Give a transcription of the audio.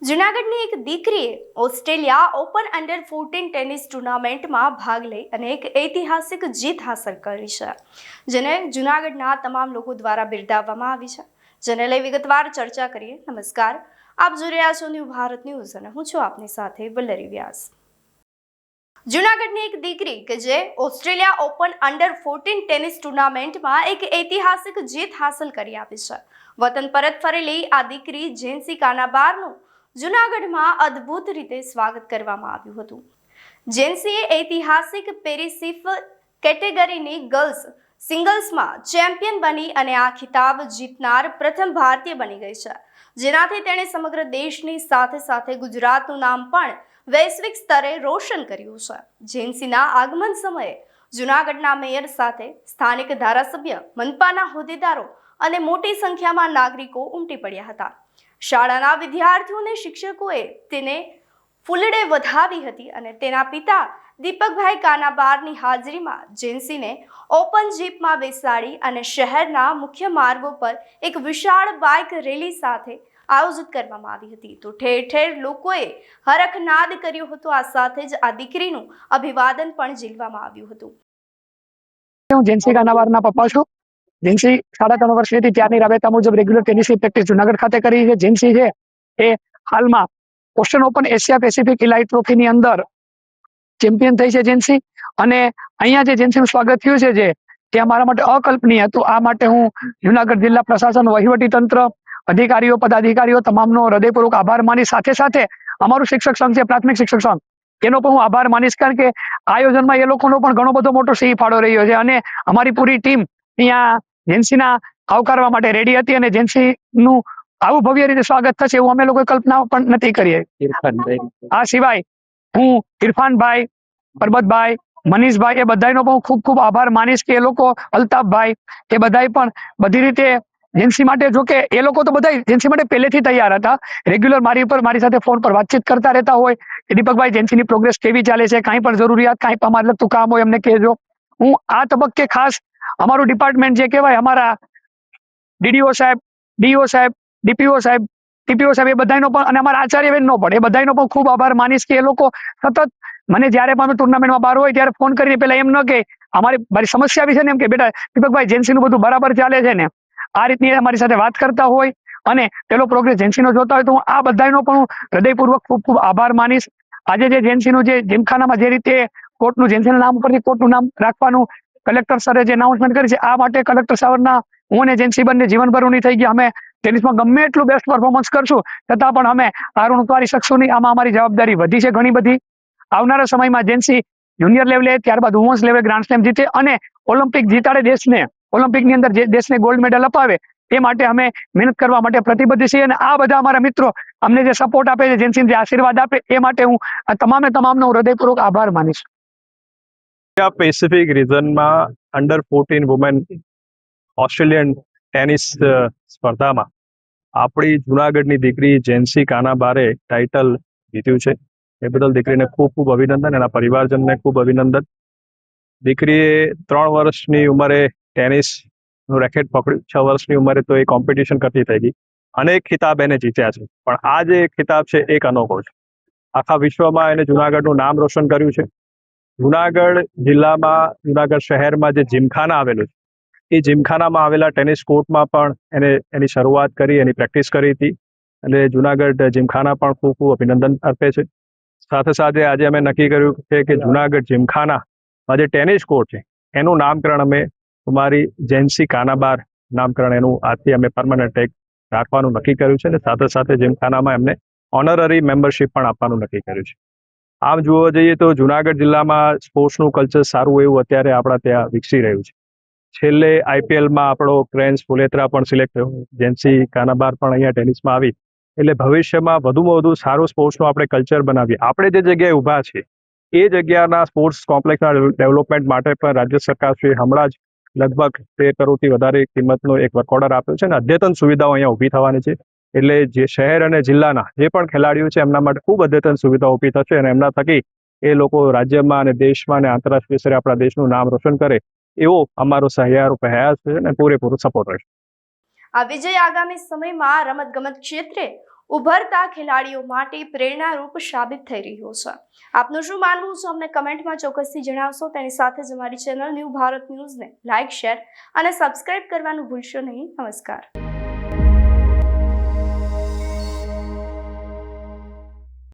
જૂનાગઢની એક દીકરીએ ઓસ્ટ્રેલિયા ઓપન અંડર 14 ટેનિસ ટુર્નામેન્ટમાં ભાગ લઈ અને એક ઐતિહાસિક જીત હાંસલ કરી છે, જેને જૂનાગઢના તમામ લોકો દ્વારા બિરદાવવામાં આવી છે, જેને લઈ વિગતવાર ચર્ચા કરીએ. નમસ્કાર, આપ જોઈ રહ્યા છો ન્યૂ ભારત ન્યૂઝ અને હું છું આપની સાથે વલ્લરી વ્યાસ. જૂનાગઢની એક દીકરી કે જે ઓસ્ટ્રેલિયા ઓપન અંડર 14 ટેનિસ ટુર્નામેન્ટમાં એક ઐતિહાસિક જીત હાંસલ કરી આપી છે. વતન પરત ફરેલી આ દીકરી જેન્સી કાનાબારનું જૂનાગઢમાં અદ્ભુત રીતે સ્વાગત કરવામાં આવ્યું હતું. જેન્સીએ ઐતિહાસિક પેરિસિફ કેટેગરીની ગર્લ્સ સિંગલ્સમાં ચેમ્પિયન બની અને આ ખિતાબ જીતનાર પ્રથમ ભારતીય બની ગઈ છે, જેનાથી તેણે સમગ્ર દેશની સાથે સાથે ગુજરાતનું નામ પણ વૈશ્વિક સ્તરે રોશન કર્યું છે. જેન્સીના આગમન સમયે જૂનાગઢના મેયર સાથે સ્થાનિક ધારાસભ્ય, મનપાના હોદ્દેદારો અને મોટી સંખ્યામાં નાગરિકો ઉમટી પડ્યા હતા. શાળાના વિદ્યાર્થીઓ અને શિક્ષકોએ તેને ફૂલડે વધાવી હતી અને તેના પિતા દીપકભાઈ કાનાબારની હાજરીમાં જેન્સીને ઓપન જીપમાં બેસાડી અને શહેરના મુખ્ય માર્ગો પર એક વિશાળ બાઇક રેલી સાથે આયોજિત કરવામાં આવી હતી. તો ઠેર ઠેર લોકોએ હરખનાદ કર્યો હતો. આ સાથે જ આ દીકરીનું અભિવાદન પણ ઝીલવામાં આવ્યું હતું. હું જેન્સી કાનાબારના પપ્પા છું. જેન્સી 3.5 વર્ષની હતી ત્યારની રાબેતા મુજબ રેગ્યુલર ટેનિસની પ્રેક્ટિસ જુનાગઢ ખાતે કરી છે. જેન્સી છે એ હાલમાં Australian open Asia Pacific elite ટ્રોફીની અંદર ચેમ્પિયન થઈ છે જેન્સી, અને અહીંયા જે જેન્સીનું સ્વાગત થયું છે તે અમારા માટે અકલ્પનીય હતું. આ માટે હું જુનાગઢ જિલ્લા પ્રશાસન, વહીવટી તંત્ર, અધિકારીઓ, પદાધિકારીઓ તમામનો હૃદયપૂર્વક આભાર માની સાથે સાથે અમારું શિક્ષક સંઘ છે, પ્રાથમિક શિક્ષક સંઘ, એનો પણ હું આભાર માનીશ, કારણ કે આયોજનમાં એ લોકોનો પણ ઘણો બધો મોટો સિંહ ફાળો રહ્યો છે. અને અમારી પૂરી ટીમ અહીંયા જેન્સીના આવકારવા માટે રેડી હતી અને જેન્સીનું આવું ભવ્ય રીતે સ્વાગત થશે એવું અમે લોકોએ કલ્પના પણ નથી કરી. આ સિવાય હું ઇરફાનભાઈ, પરબતભાઈ, મનીષભાઈ એ બધાનો પણ ખૂબ ખૂબ આભાર માનીશ કે એ લોકો, અલ્તાફભાઈ, એ બધાય પણ બધી રીતે જેન્સી માટે, જો કે એ લોકો તો બધા જેન્સી માટે પહેલેથી તૈયાર હતા, રેગ્યુલર મારી સાથે ફોન પર વાતચીત કરતા રહેતા હોય કે દીપકભાઈ જેન્સીની પ્રોગ્રેસ કેવી ચાલે છે, કાંઈ પણ જરૂરિયાત, કાંઈ પણ અમારે લગતું કામ હોય અમને કહેજો. હું આ તબક્કે ખાસ અમારું ડિપાર્ટમેન્ટ જે કહેવાય, અમારા ડીડીઓ સાહેબ, ડીઓ સાહેબ, ડીપીઓ સાહેબ, ટીપીઓ સાહેબ, એ બધાનો પણ, અને અમારા આચાર્યબેનનો પણ, એ બધાનો પણ ખૂબ આભાર માનીશ કે એ લોકો સતત મને જ્યારે પણ ટુર્નામેન્ટમાં બહાર હોય ત્યારે ફોન કરીને પહેલા એમ ન કે મારી સમસ્યા વિશે ને એમ કે બેટા દીપકભાઈ જેન્સીનું બધું બરાબર ચાલે છે ને, આ રીતની અમારી સાથે વાત કરતા હોય અને પેલો પ્રોગ્રેસ જેન્સીનો જોતા હોય, તો હું આ બધાનો પણ હૃદયપૂર્વક ખૂબ ખૂબ આભાર માનીશ. આજે જે જેન્સીનું જે જીમખાનામાં જે રીતે કોર્ટનું, જેન્સીના નામ ઉપરથી કોર્ટનું નામ રાખવાનું કલેક્ટર સરે જે અનાઉન્સમેન્ટ કરી છે, આ માટે કલેક્ટર સાહેબના હું અને જેન્સી બંને જીવનભરોની થઈ ગયા. અમે ટેનિસમાં ગમે એટલું બેસ્ટ પરફોર્મન્સ કરશું છતાં પણ અમે હાર ઉતારી શકશું નહીં. આમાં અમારી જવાબદારી વધી છે ઘણી બધી. આવનારા સમયમાં જેન્સી જુનિયર લેવલે, ત્યારબાદ વુમન્સ લેવલે ગ્રાન્ડ સ્લેમ જીતે અને ઓલિમ્પિક જીતાડે દેશને, ઓલિમ્પિકની અંદર જે દેશને ગોલ્ડ મેડલ અપાવે એ માટે અમે મહેનત કરવા માટે પ્રતિબદ્ધ છીએ. અને આ બધા અમારા મિત્રો અમને જે સપોર્ટ આપે છે, જેન્સીને જે આશીર્વાદ આપે, એ માટે હું આ તમામનો હૃદયપૂર્વક આભાર માનીશ. પેસિફિક રીજનમાં અંડર 14 વુમેન ઓસ્ટ્રેલિયન ટેનિસ સ્પર્ધામાં આપણી જુનાગઢની દીકરી જેન્સી કાનાબારે ટાઇટલ જીત્યું છે. એ બદલ દીકરીને ખૂબ ખૂબ અભિનંદન, એના પરિવારજનને ખૂબ અભિનંદન. દીકરીએ 3 વર્ષની ઉંમરે ટેનિસનું રેકેટ પકડ્યું, 6 વર્ષની ઉંમરે તો એ કોમ્પિટિશન કરતી થઈ ગઈ. અનેક ખિતાબ એને જીત્યા છે, પણ આ જે ખિતાબ છે એક અનોખો છે. આખા વિશ્વમાં એને જુનાગઢનું નામ રોશન કર્યું છે. જુનાગઢ જિલ્લામાં, જુનાગઢ શહેરમાં જે જીમખાના આવેલું છે, એ જીમખાનામાં આવેલા ટેનિસ કોર્ટમાં પણ એને એની શરૂઆત કરી, એની પ્રેક્ટિસ કરી હતી. અને જુનાગઢ જીમખાના પણ ખૂબ ખૂબ અભિનંદન અર્પે છે. સાથે સાથે આજે અમે નક્કી કર્યું છે કે જુનાગઢ જીમખાનામાં જે ટેનિસ કોર્ટ છે એનું નામકરણ અમે અમારી જેન્સી કાનાબાર નામકરણ એનું આજથી અમે પરમનન્ટ એક રાખવાનું નક્કી કર્યું છે. અને સાથે સાથે જીમખાનામાં એમને ઓનરરી મેમ્બરશિપ પણ આપવાનું નક્કી કર્યું છે. આમ જોવા જઈએ તો જુનાગઢ જિલ્લામાં સ્પોર્ટ્સનું કલ્ચર સારું એવું અત્યારે આપણા ત્યાં વિકસી રહ્યું છે. છેલ્લે આઈપીએલમાં આપણો ક્રેન્સ ફુલેત્રા પણ સિલેક્ટ થયો, જેન્સી કાનાબાર પણ અહીંયા ટેનિસમાં આવી. એટલે ભવિષ્યમાં વધુમાં વધુ સારું સ્પોર્ટ્સનું આપણે કલ્ચર બનાવીએ. આપણે જે જગ્યાએ ઊભા છીએ એ જગ્યાના સ્પોર્ટ્સ કોમ્પ્લેક્સના ડેવલપમેન્ટ માટે પણ રાજ્ય સરકારશ્રીએ હમણાં જ લગભગ 13 કરોડથી વધારે કિંમતનો એક વર્ક ઓર્ડર આપ્યો છે અને અદ્યતન સુવિધાઓ અહીંયા ઊભી થવાની છે. એટલે જે શહેર અને જિલ્લાના જે પણ ખેલાડીઓ છે એમના માટે ખૂબ અદ્યતન સુવિધાઓ ઊભી થશે અને એમના થકી એ લોકો રાજ્યમાં અને દેશમાં અને આંતરરાષ્ટ્રીય સ્તરે આપણા દેશનું નામ રોશન કરે એવો અમારો સહિયારો પ્રયાસ છે અને પૂરેપૂરો સપોર્ટ રહેશે. આ વિજય આગામી સમયમાં રમતગમત ક્ષેત્રે ઉભરતા ખેલાડીઓ માટે પ્રેરણારૂપ સાબિત થઈ રહ્યો છે. આપનું શું માનવું છે અમને કમેન્ટમાં ચોક્કસથી જણાવશો. તેની સાથે જ અમારી ચેનલ ન્યૂ ભારત ન્યૂઝને લાઇક, શેર અને સબસ્ક્રાઇબ કરવાનું ભૂલશો નહીં. નમસ્કાર.